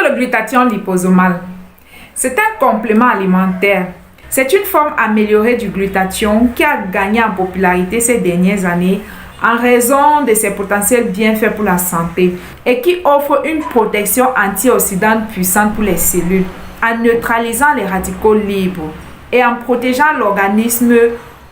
le glutathion liposomal, c'est un complément alimentaire. C'est une forme améliorée du glutathion qui a gagné en popularité ces dernières années en raison de ses potentiels bienfaits pour la santé et qui offre une protection antioxydante puissante pour les cellules en neutralisant les radicaux libres et en protégeant l'organisme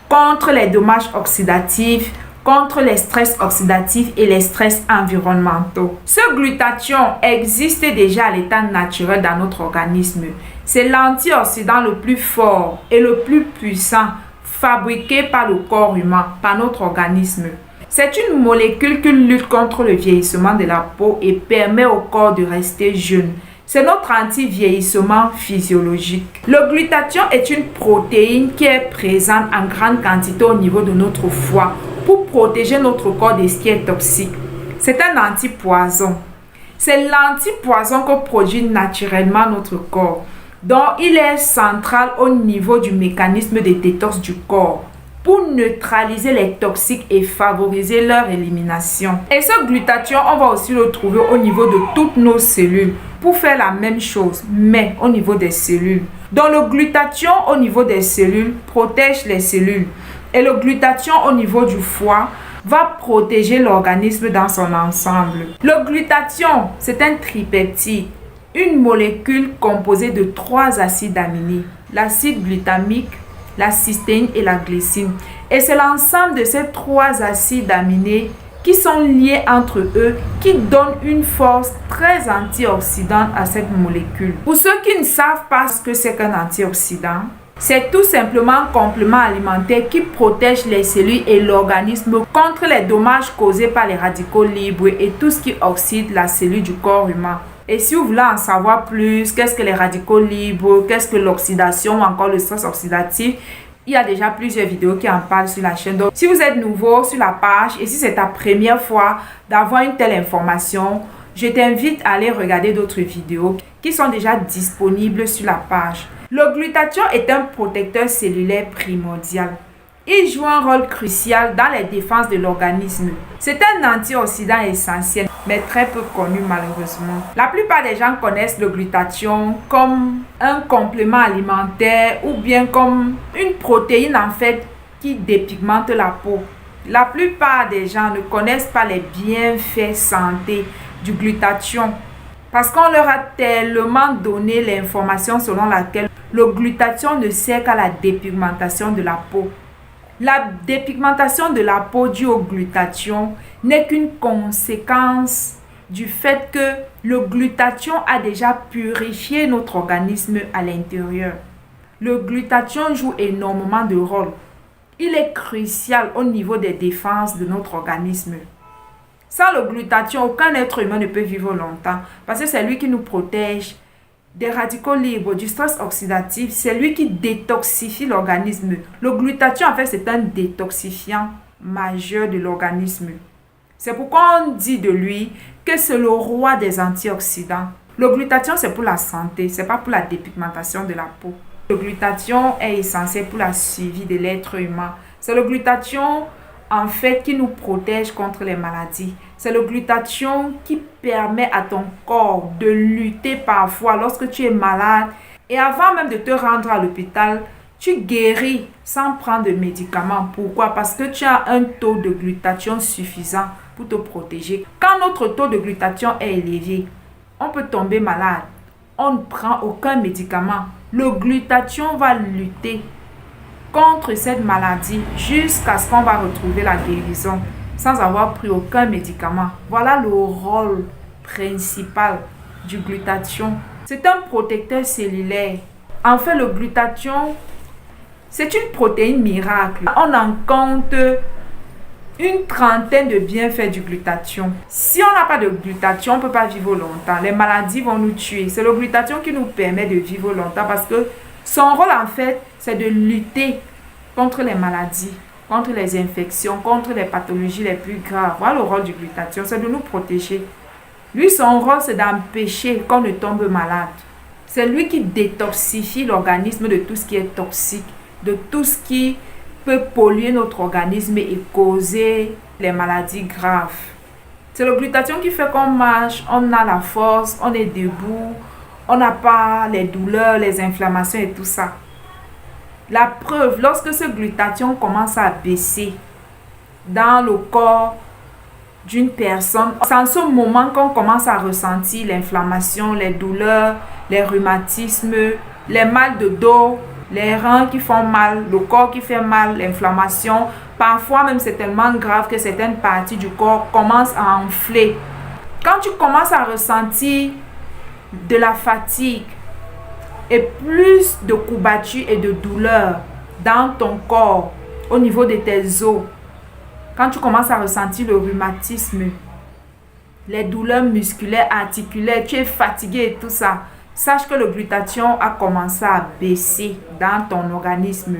contre les dommages oxydatifs, contre les stress oxydatifs et les stress environnementaux. Ce glutathion existe déjà à l'état naturel dans notre organisme. C'est l'antioxydant le plus fort et le plus puissant fabriqué par le corps humain, par notre organisme. C'est une molécule qui lutte contre le vieillissement de la peau et permet au corps de rester jeune. C'est notre anti-vieillissement physiologique. Le glutathion est une protéine qui est présente en grande quantité au niveau de notre foie pour protéger notre corps de ce qui est toxique. C'est un antipoison. C'est l'antipoison que produit naturellement notre corps. Donc, il est central au niveau du mécanisme de détox du corps pour neutraliser les toxiques et favoriser leur élimination. Et ce glutathion, on va aussi le trouver au niveau de toutes nos cellules pour faire la même chose, mais au niveau des cellules. Donc, le glutathion au niveau des cellules protège les cellules et le glutathion au niveau du foie va protéger l'organisme dans son ensemble. Le glutathion, c'est un tripeptide, une molécule composée de 3 acides aminés, l'acide glutamique, la cystéine et la glycine. Et c'est l'ensemble de ces 3 acides aminés qui sont liés entre eux qui donnent une force très antioxydante à cette molécule. Pour ceux qui ne savent pas ce que c'est qu'un antioxydant, c'est tout simplement un complément alimentaire qui protège les cellules et l'organisme contre les dommages causés par les radicaux libres et tout ce qui oxyde la cellule du corps humain. Et si vous voulez en savoir plus, qu'est-ce que les radicaux libres, qu'est-ce que l'oxydation ou encore le stress oxydatif, il y a déjà plusieurs vidéos qui en parlent sur la chaîne. Donc, si vous êtes nouveau sur la page et si c'est ta première fois d'avoir une telle information, je t'invite à aller regarder d'autres vidéos qui sont déjà disponibles sur la page. Le glutathion est un protecteur cellulaire primordial. Il joue un rôle crucial dans les défenses de l'organisme. C'est un antioxydant essentiel, mais très peu connu malheureusement. La plupart des gens connaissent le glutathion comme un complément alimentaire ou bien comme une protéine en fait qui dépigmente la peau. La plupart des gens ne connaissent pas les bienfaits santé du glutathion parce qu'on leur a tellement donné l'information selon laquelle le glutathion ne sert qu'à la dépigmentation de la peau. La dépigmentation de la peau due au glutathion n'est qu'une conséquence du fait que le glutathion a déjà purifié notre organisme à l'intérieur. Le glutathion joue énormément de rôle. Il est crucial au niveau des défenses de notre organisme. Sans le glutathion, aucun être humain ne peut vivre longtemps parce que c'est lui qui nous protège des radicaux libres, du stress oxydatif, c'est lui qui détoxifie l'organisme. Le glutathion, en fait, c'est un détoxifiant majeur de l'organisme. C'est pourquoi on dit de lui que c'est le roi des antioxydants. Le glutathion, c'est pour la santé, c'est pas pour la dépigmentation de la peau. Le glutathion est essentiel pour la survie de l'être humain. C'est le glutathion, en fait, qui nous protège contre les maladies. C'est le glutathion qui permet à ton corps de lutter parfois lorsque tu es malade. Et avant même de te rendre à l'hôpital, tu guéris sans prendre de médicaments. Pourquoi? Parce que tu as un taux de glutathion suffisant pour te protéger. Quand notre taux de glutathion est élevé, on peut tomber malade. On ne prend aucun médicament. Le glutathion va lutter contre cette maladie jusqu'à ce qu'on va retrouver la guérison sans avoir pris aucun médicament. Voilà le rôle principal du glutathion. C'est un protecteur cellulaire. En fait, le glutathion, c'est une protéine miracle. On en compte une trentaine de bienfaits du glutathion. Si on n'a pas de glutathion, on ne peut pas vivre longtemps. Les maladies vont nous tuer. C'est le glutathion qui nous permet de vivre longtemps parce que son rôle, en fait, c'est de lutter contre les maladies, contre les infections, contre les pathologies les plus graves. Voilà le rôle du glutathion, c'est de nous protéger. Lui, son rôle, c'est d'empêcher qu'on ne tombe malade. C'est lui qui détoxifie l'organisme de tout ce qui est toxique, de tout ce qui peut polluer notre organisme et causer les maladies graves. C'est le glutathion qui fait qu'on marche, on a la force, on est debout, on n'a pas les douleurs, les inflammations et tout ça. La preuve, lorsque ce glutathion commence à baisser dans le corps d'une personne, c'est en ce moment qu'on commence à ressentir l'inflammation, les douleurs, les rhumatismes, les mal de dos, les reins qui font mal, le corps qui fait mal, l'inflammation. Parfois même c'est tellement grave que certaines parties du corps commencent à enfler. Quand tu commences à ressentir de la fatigue et plus de courbatures et de douleurs dans ton corps, au niveau de tes os, quand tu commences à ressentir le rhumatisme, les douleurs musculaires, articulaires, tu es fatigué et tout ça, sache que le glutathion a commencé à baisser dans ton organisme.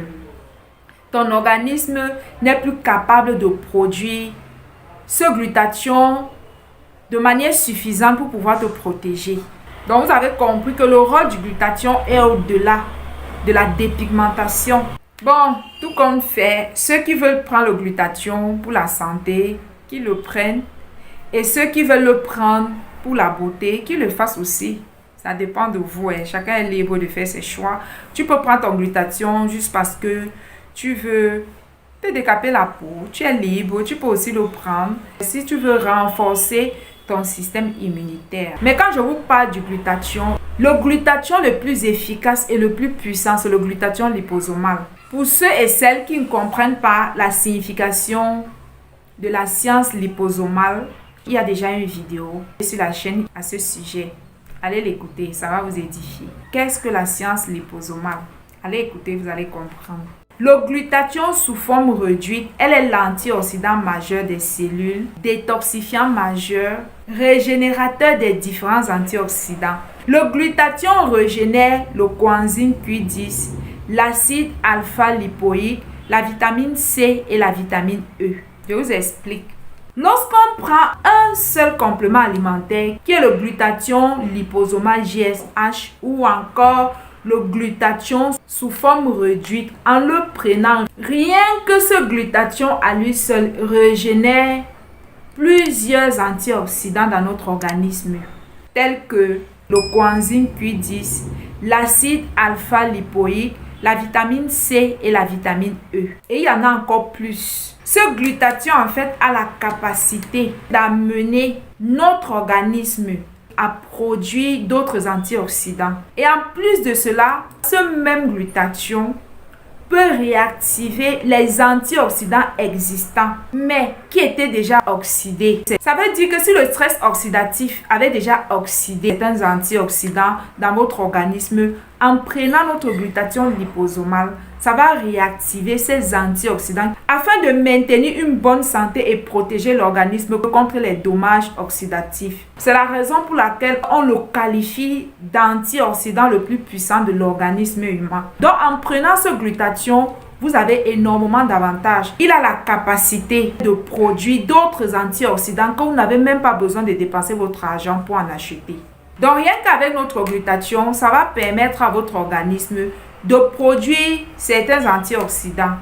Ton organisme n'est plus capable de produire ce glutathion de manière suffisante pour pouvoir te protéger. Donc, vous avez compris que le rôle du glutathion est au-delà de la dépigmentation. Bon, tout compte fait, ceux qui veulent prendre le glutathion pour la santé, qu'ils le prennent. Et ceux qui veulent le prendre pour la beauté, qu'ils le fassent aussi. Ça dépend de vous. Chacun est libre de faire ses choix. Tu peux prendre ton glutathion juste parce que tu veux te décaper la peau. Tu es libre. Tu peux aussi le prendre si tu veux renforcer ton système immunitaire. Mais quand je vous parle du glutathion, le glutathion le plus efficace et le plus puissant, c'est le glutathion liposomal. Pour ceux et celles qui ne comprennent pas la signification de la science liposomale, il y a déjà une vidéo sur la chaîne à ce sujet. Allez l'écouter, ça va vous édifier. Qu'est-ce que la science liposomale? Allez écouter, vous allez comprendre. Le glutathion sous forme réduite, elle est l'antioxydant majeur des cellules, détoxifiant majeur, régénérateur des différents antioxydants. Le glutathion régénère le coenzyme Q10, l'acide alpha-lipoïque, la vitamine C et la vitamine E. Je vous explique. Lorsqu'on prend un seul complément alimentaire qui est le glutathion liposomal GSH ou encore le glutathion sous forme réduite, en le prenant, rien que ce glutathion à lui seul régénère plusieurs antioxydants dans notre organisme, tels que le coenzyme Q10, l'acide alpha-lipoïque, la vitamine C et la vitamine E. Et il y en a encore plus. Ce glutathion, en fait, a la capacité d'amener notre organisme à produire d'autres antioxydants. Et en plus de cela, ce même glutathion peut réactiver les antioxydants existants, mais qui étaient déjà oxydés. Ça veut dire que si le stress oxydatif avait déjà oxydé certains antioxydants dans votre organisme, en prenant notre glutathion liposomal, ça va réactiver ces antioxydants afin de maintenir une bonne santé et protéger l'organisme contre les dommages oxydatifs. C'est la raison pour laquelle on le qualifie d'antioxydant le plus puissant de l'organisme humain. Donc en prenant ce glutathion, vous avez énormément d'avantages. Il a la capacité de produire d'autres antioxydants que vous n'avez même pas besoin de dépenser votre argent pour en acheter. Donc rien qu'avec notre glutathion, ça va permettre à votre organisme de produire certains antioxydants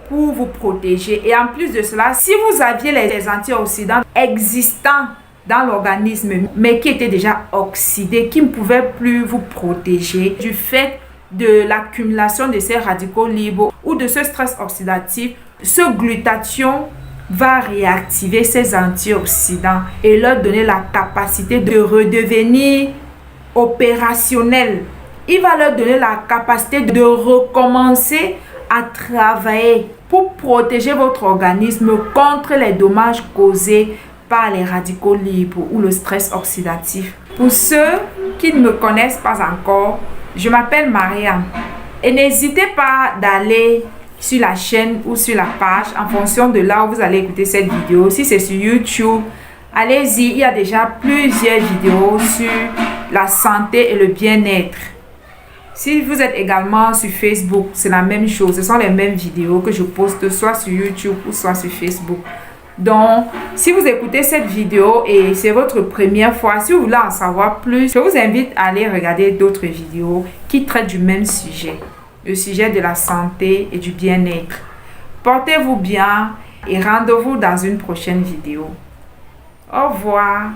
pour vous protéger. Et en plus de cela, si vous aviez les antioxydants existants dans l'organisme, mais qui étaient déjà oxydés, qui ne pouvaient plus vous protéger du fait de l'accumulation de ces radicaux libres ou de ce stress oxydatif, ce glutathion va réactiver ces antioxydants et leur donner la capacité de redevenir opérationnels. Il va leur donner la capacité de recommencer à travailler pour protéger votre organisme contre les dommages causés par les radicaux libres ou le stress oxydatif. Pour ceux qui ne me connaissent pas encore, je m'appelle Mariam et n'hésitez pas d'aller sur la chaîne ou sur la page en fonction de là où vous allez écouter cette vidéo. Si c'est sur YouTube, allez-y, il y a déjà plusieurs vidéos sur la santé et le bien-être. Si vous êtes également sur Facebook, c'est la même chose. Ce sont les mêmes vidéos que je poste soit sur YouTube ou soit sur Facebook. Donc, si vous écoutez cette vidéo et c'est votre première fois, si vous voulez en savoir plus, je vous invite à aller regarder d'autres vidéos qui traitent du même sujet. Le sujet de la santé et du bien-être. Portez-vous bien et rendez-vous dans une prochaine vidéo. Au revoir.